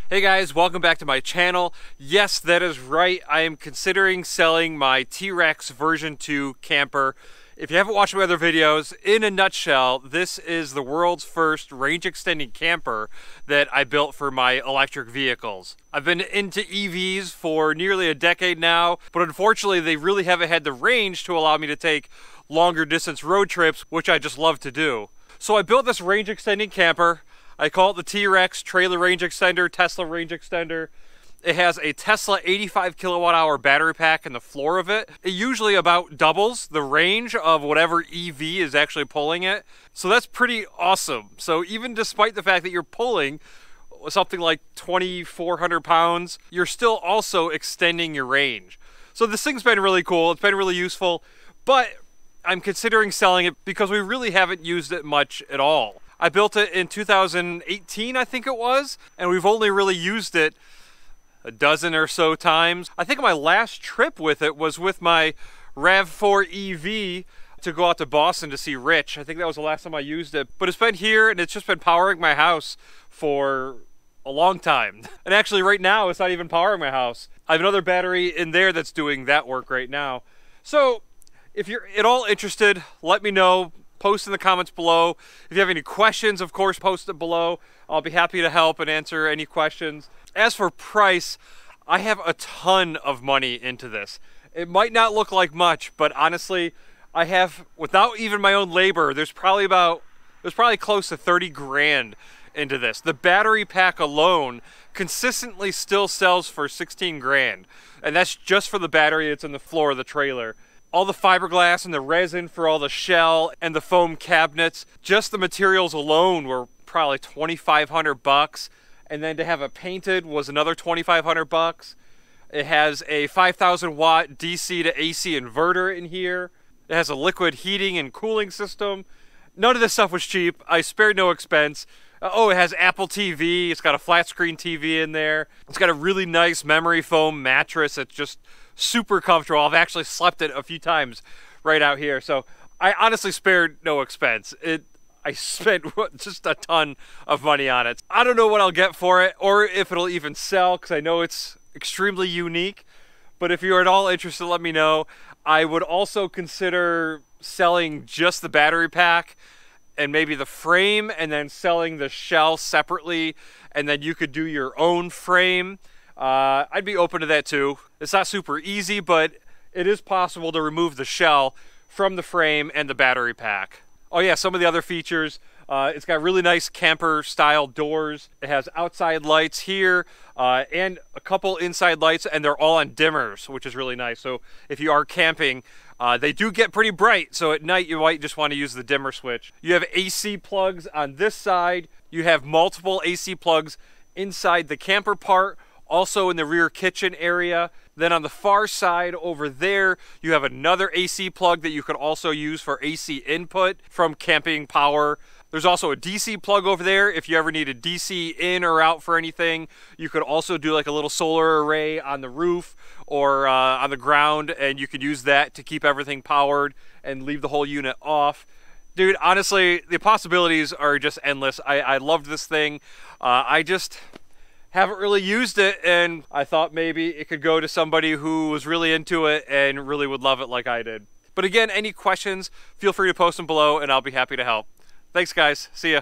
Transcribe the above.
Hey guys, welcome back to my channel. Yes, that is right. I am considering selling my T-Rex version 2 camper. If you haven't watched my other videos, in a nutshell, this is the world's first range-extending camper that I built for my electric vehicles. I've been into EVs for nearly a decade now, but unfortunately they really haven't had the range to allow me to take longer distance road trips, which I just love to do. So I built this range-extending camper. I call it the T-Rex trailer range extender, Tesla range extender. It has a Tesla 85 kilowatt hour battery pack in the floor of it. It usually about doubles the range of whatever EV is actually pulling it. So that's pretty awesome. So even despite the fact that you're pulling something like 2,400 pounds, you're still also extending your range. So this thing's been really cool. It's been really useful, but I'm considering selling it because we really haven't used it much at all. I built it in 2018, I think it was, and we've only really used it a dozen or so times. I think my last trip with it was with my RAV4 EV to go out to Boston to see Rich. I think that was the last time I used it. But it's been here and it's just been powering my house for a long time. And actually right now it's not even powering my house. I have another battery in there that's doing that work right now. So if you're at all interested, let me know. Post in the comments below. If you have any questions, of course, post it below. I'll be happy to help and answer any questions. As for price, I have a ton of money into this. It might not look like much, but honestly, I have, without even my own labor, there's probably close to 30 grand into this. The battery pack alone consistently still sells for 16 grand. And that's just for the battery that's in the floor of the trailer. All the fiberglass and the resin for all the shell and the foam cabinets, just the materials alone were probably 2,500 bucks. And then to have it painted was another 2,500 bucks. It has a 5,000 watt DC to AC inverter in here. It has a liquid heating and cooling system. None of this stuff was cheap. I spared no expense. Oh, it has Apple TV. It's got a flat screen TV in there. It's got a really nice memory foam mattress. It's just super comfortable. I've actually slept it a few times right out here. So I honestly spared no expense. I spent just a ton of money on it. I don't know what I'll get for it or if it'll even sell because I know it's extremely unique. But if you're at all interested, let me know. I would also consider selling just the battery pack and maybe the frame and then selling the shell separately, and then you could do your own frame. I'd be open to that too. It's not super easy, but it is possible to remove the shell from the frame and the battery pack. Oh yeah, some of the other features. It's got really nice camper style doors. It has outside lights here and a couple inside lights, and they're all on dimmers, which is really nice. So if you are camping, they do get pretty bright. So at night you might just want to use the dimmer switch. You have AC plugs on this side. You have multiple AC plugs inside the camper part, also in the rear kitchen area. Then on the far side over there, you have another AC plug that you could also use for AC input from camping power. There's also a DC plug over there. If you ever need a DC in or out for anything, you could also do like a little solar array on the roof or on the ground, and you could use that to keep everything powered and leave the whole unit off. Dude, honestly, the possibilities are just endless. I loved this thing. I just haven't really used it, and I thought maybe it could go to somebody who was really into it and really would love it like I did. But again, any questions, feel free to post them below and I'll be happy to help. Thanks guys, see ya.